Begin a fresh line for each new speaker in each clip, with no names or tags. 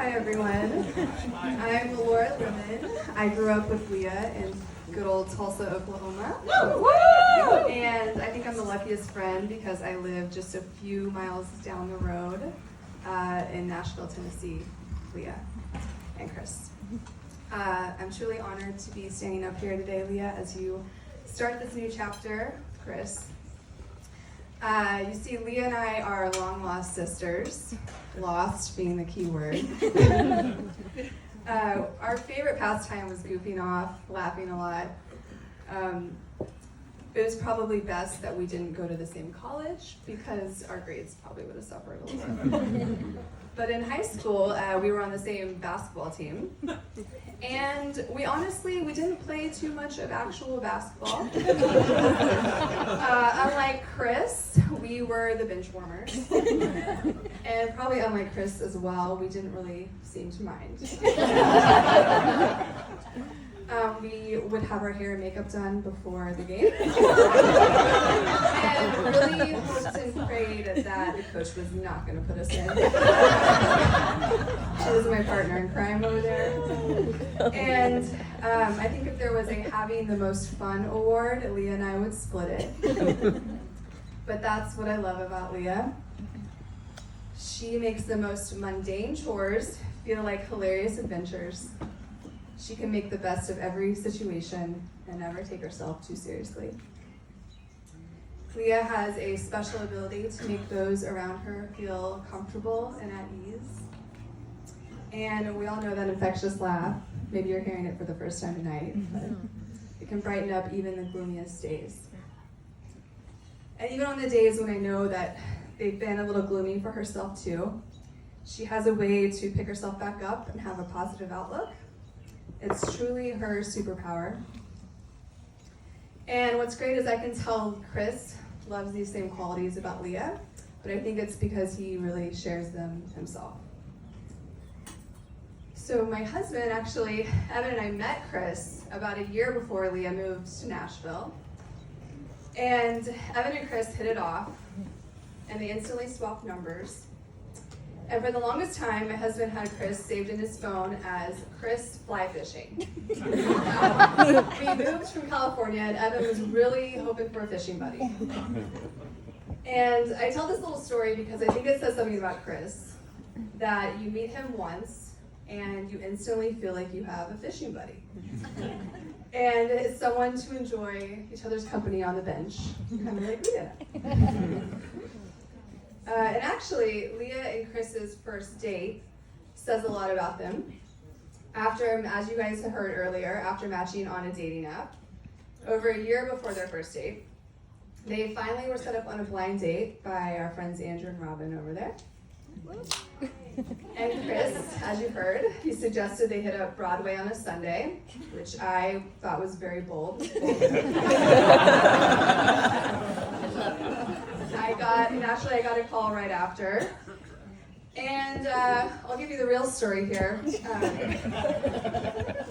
Hi everyone. I'm Laura Lemon. I grew up with Leah in good old Tulsa, Oklahoma. And I think I'm the luckiest friend because I live just a few miles down the road in Nashville, Tennessee, Leah and Chris. I'm truly honored to be standing up here today, Leah, as you start this new chapter, Chris. You see, Leah and I are long-lost sisters, lost being the key word. Our favorite pastime was goofing off, laughing a lot. It was probably best that we didn't go to the same college because our grades probably would have suffered a little bit. But in high school, we were on the same basketball team. And we didn't play too much of actual basketball. Unlike Chris, we were the bench warmers. And probably unlike Chris as well, we didn't really seem to mind. We would have our hair and makeup done before the game. And really hoped and prayed that the coach was not going to put us in. She was my partner in crime over there. And I think if there was a having the most fun award, Leah and I would split it. But that's what I love about Leah. She makes the most mundane chores feel like hilarious adventures. She can make the best of every situation and never take herself too seriously. Leah has a special ability to make those around her feel comfortable and at ease. And we all know that infectious laugh. Maybe you're hearing it for the first time tonight, but it can brighten up even the gloomiest days. And even on the days when I know that they've been a little gloomy for herself too, she has a way to pick herself back up and have a positive outlook. It's truly her superpower. And what's great is I can tell Chris loves these same qualities about Leah, but I think it's because he really shares them himself. So my husband, actually, Evan and I met Chris about a year before Leah moved to Nashville. And Evan and Chris hit it off, and they instantly swapped numbers. And for the longest time, my husband had Chris saved in his phone as Chris Fly Fishing. We moved from California, and Evan was really hoping for a fishing buddy. And I tell this little story because I think it says something about Chris, that you meet him once, and you instantly feel like you have a fishing buddy. And it's someone to enjoy each other's company on the bench, kind of like Leah. And actually, Leah and Chris's first date says a lot about them. After, as you guys have heard earlier, after matching on a dating app, over a year before their first date, they finally were set up on a blind date by our friends Andrew and Robin over there. And Chris, as you heard, he suggested they hit up Broadway on a Sunday, which I thought was very bold. I got a call right after. And I'll give you the real story here.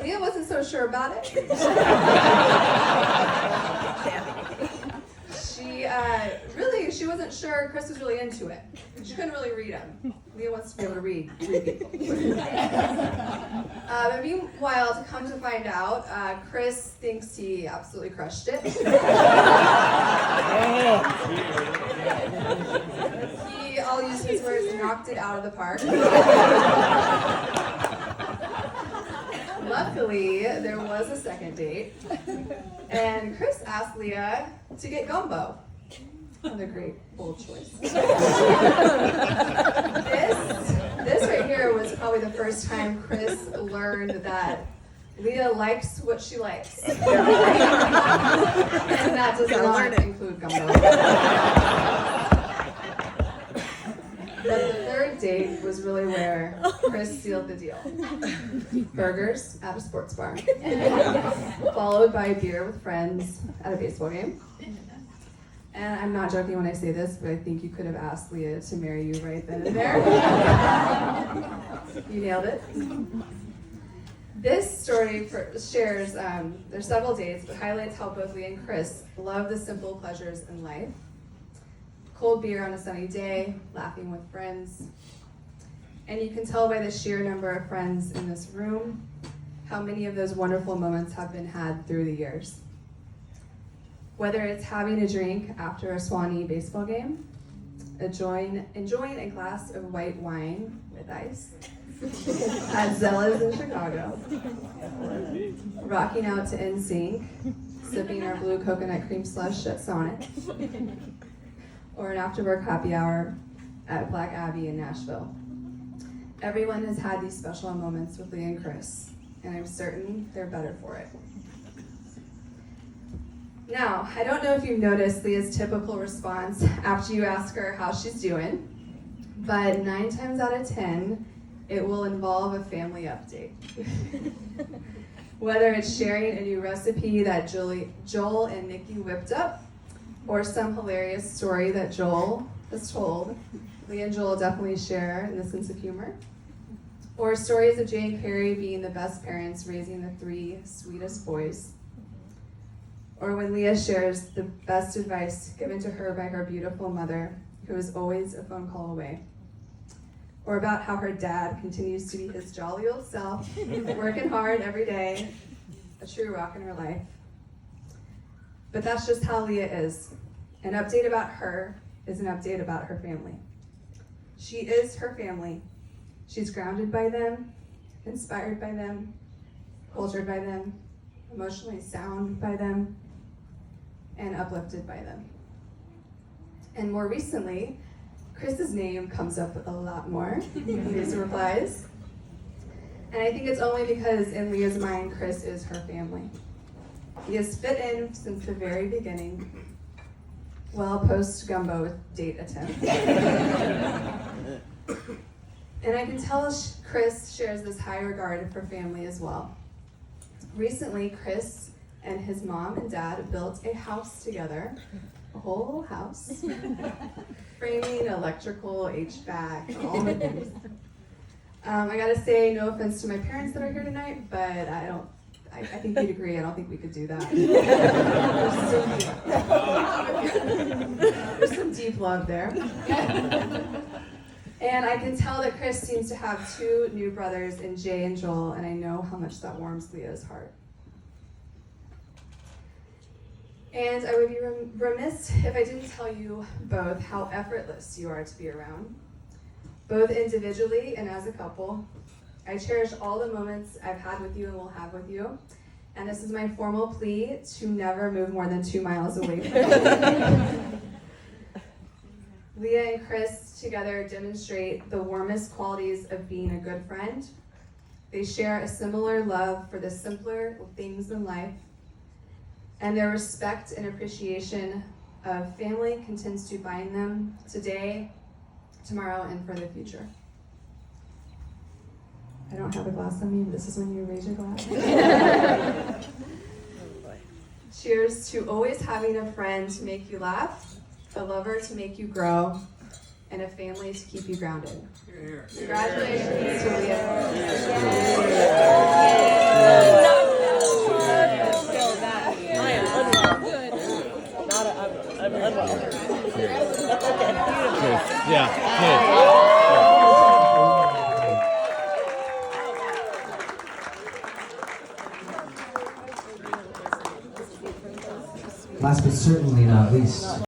Leah wasn't so sure about it. She wasn't sure Chris was really into it. She couldn't really read him. Leah wants to be able to read people. But meanwhile, to come to find out, Chris thinks he absolutely crushed it. I'll use his words, knocked it out of the park. Luckily, there was a second date, and Chris asked Leah to get gumbo. Another great, bold choice. This right here was probably the first time Chris learned that Leah likes what she likes. And that does not include gumbo. But the third date was really where Chris sealed the deal. Burgers at a sports bar, followed by beer with friends at a baseball game. And I'm not joking when I say this, but I think you could have asked Leah to marry you right then and there. You nailed it. This story shares, there's several dates, but highlights how both Leah and Chris love the simple pleasures in life. Cold beer on a sunny day, laughing with friends, And you can tell by the sheer number of friends in this room how many of those wonderful moments have been had through the years. Whether it's having a drink after a Swanee baseball game, enjoying a glass of white wine with ice at Zella's in Chicago, rocking out to NSYNC, sipping our blue coconut cream slush at Sonic, or an after-work happy hour at Black Abbey in Nashville. Everyone has had these special moments with Leah and Chris, and I'm certain they're better for it. Now, I don't know if you've noticed Leah's typical response after you ask her how she's doing, but 9 times out of 10, it will involve a family update. Whether it's sharing a new recipe that Joel and Nikki whipped up, or some hilarious story that Joel has told, Leah and Joel definitely share in the sense of humor, or stories of Jay and Carrie being the best parents raising the 3 sweetest boys, or when Leah shares the best advice given to her by her beautiful mother, who is always a phone call away, or about how her dad continues to be his jolly old self, working hard every day, a true rock in her life. But that's just how Leah is. An update about her is an update about her family. She is her family. She's grounded by them, inspired by them, cultured by them, emotionally sound by them, and uplifted by them. And more recently, Chris's name comes up a lot more in these replies. And I think it's only because in Leah's mind, Chris is her family. He has fit in since the very beginning. Well, post-gumbo date attempt. And I can tell Chris shares this high regard for family as well. Recently, Chris and his mom and dad built a house together, a whole house, framing, electrical, HVAC, all the things. I gotta say, no offense to my parents that are here tonight, but I think you'd agree, I don't think we could do that. There's some deep love there. And I can tell that Chris seems to have 2 new brothers in Jay and Joel, and I know how much that warms Leah's heart. And I would be remiss if I didn't tell you both how effortless you are to be around, both individually and as a couple. I cherish all the moments I've had with you and will have with you, and this is my formal plea to never move more than 2 miles away from you. Leah and Chris together demonstrate the warmest qualities of being a good friend. They share a similar love for the simpler things in life, and their respect and appreciation of family continues to bind them today, tomorrow, and for the future. I don't have a glass on me, but this is when you raise your glass. Cheers to always having a friend to make you laugh, a lover to make you grow, and a family to keep you grounded. Congratulations to
I'm unwell. That's okay.
Yeah.
Last but certainly not least,